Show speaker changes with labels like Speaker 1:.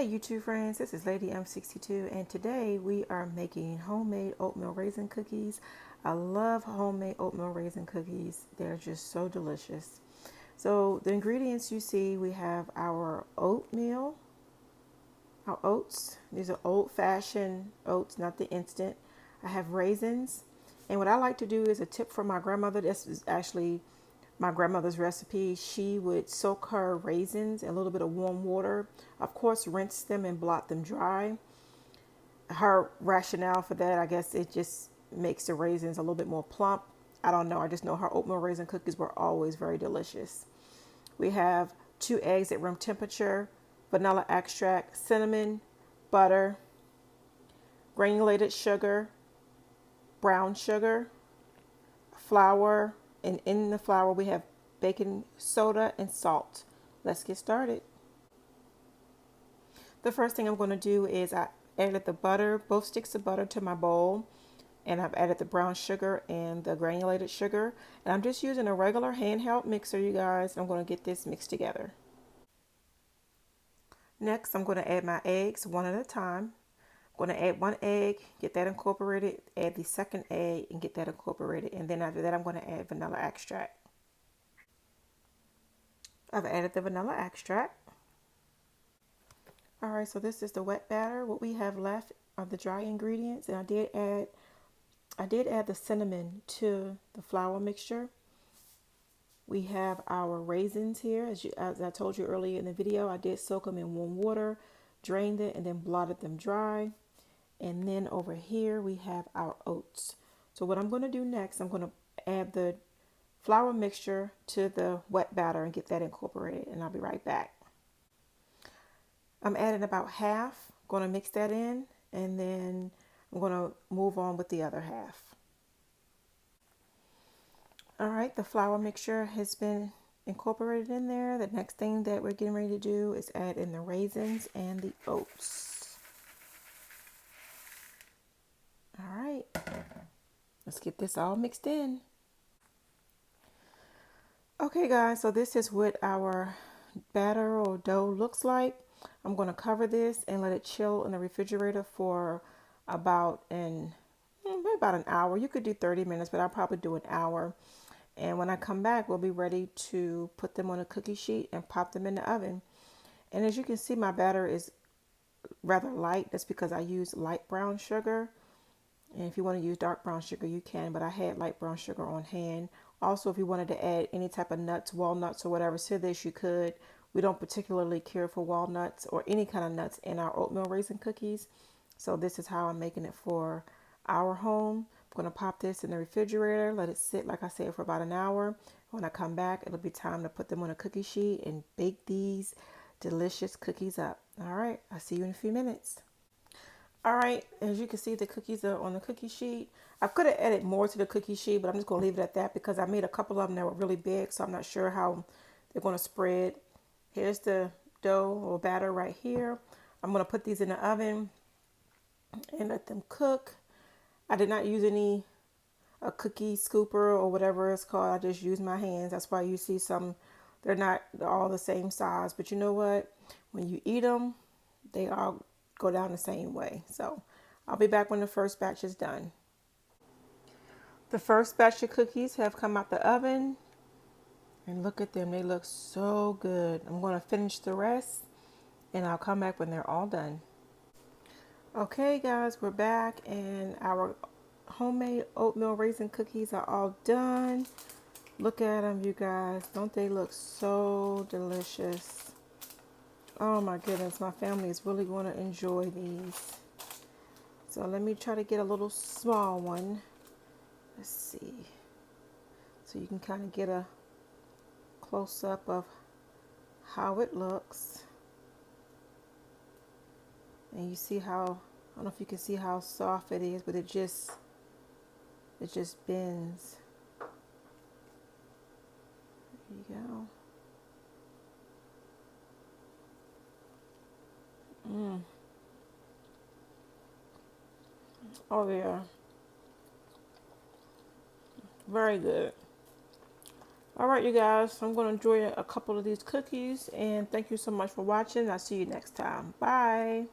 Speaker 1: Hey YouTube friends, this is Lady M62 and today we are making homemade oatmeal raisin cookies. I love homemade oatmeal raisin cookies. They're just so delicious. So the ingredients you see, we have our oatmeal, our oats. These are old-fashioned oats, not the instant. I have raisins. And what I like to do is a tip from my grandmother. This is actually my grandmother's recipe. She would soak her raisins in a little bit of warm water. Of course, rinse them and blot them dry. Her rationale for that, I guess it just makes the raisins a little bit more plump. I don't know. I just know her oatmeal raisin cookies were always very delicious. We have 2 eggs at room temperature, vanilla extract, cinnamon, butter, granulated sugar, brown sugar, flour, and in the flour we have baking soda and salt. Let's get started. The first thing I'm going to do is I added the butter, both sticks of butter to my bowl, and I've added the brown sugar and the granulated sugar, and I'm just using a regular handheld mixer, you guys. I'm going to get this mixed together. Next, I'm going to add my eggs one at a time. I'm going to add 1 egg, get that incorporated, add the second egg and get that incorporated, and then after that I'm going to add vanilla extract. I've added the vanilla extract. Alright, so this is the wet batter. What we have left are the dry ingredients, and I did add the cinnamon to the flour mixture. We have our raisins here. As I told you earlier in the video, I did soak them in warm water, drained it, and then blotted them dry. And then over here we have our oats. So what I'm going to do next, I'm going to add the flour mixture to the wet batter and get that incorporated, and I'll be right back. I'm adding about half, going to mix that in, and then I'm going to move on with the other half. All right, the flour mixture has been incorporated in there. The next thing that we're getting ready to do is add in the raisins and the oats. All right, let's get this all mixed in. Okay guys, so this is what our batter or dough looks like. I'm going to cover this and let it chill in the refrigerator for about an hour. You could do 30 minutes, but I'll probably do an hour. And when I come back, we'll be ready to put them on a cookie sheet and pop them in the oven. And as you can see, my batter is rather light. That's because I use light brown sugar. And if you want to use dark brown sugar, you can, but I had light brown sugar on hand. Also, if you wanted to add any type of nuts, walnuts or whatever to this, you could. We don't particularly care for walnuts or any kind of nuts in our oatmeal raisin cookies. So this is how I'm making it for our home. I'm going to pop this in the refrigerator, let it sit, like I said, for about an hour. When I come back, it'll be time to put them on a cookie sheet and bake these delicious cookies up. All right, I'll see you in a few minutes. All right, as you can see, the cookies are on the cookie sheet. I could have added more to the cookie sheet, but I'm just going to leave it at that because I made a couple of them that were really big, so I'm not sure how they're going to spread. Here's the dough or batter right here. I'm going to put these in the oven and let them cook. I did not use a cookie scooper or whatever it's called. I just used my hands. That's why you see some, they're not all the same size. But you know what? When you eat them, they all go down the same way. So I'll be back when the first batch is done. The first batch of cookies have come out the oven. And look at them. They look so good. I'm going to finish the rest and I'll come back when they're all done. Okay guys, we're back and our homemade oatmeal raisin cookies are all done. Look at them, you guys. Don't they look so delicious? Oh my goodness, my family is really going to enjoy these. So let me try to get a little small one. Let's see. So you can kind of get a close-up of how it looks. And you see how, I don't know if you can see how soft it is, but it just bends. There you go. Oh yeah. Very good. All right, you guys, I'm going to enjoy a couple of these cookies, and thank you so much for watching. I'll see you next time. Bye.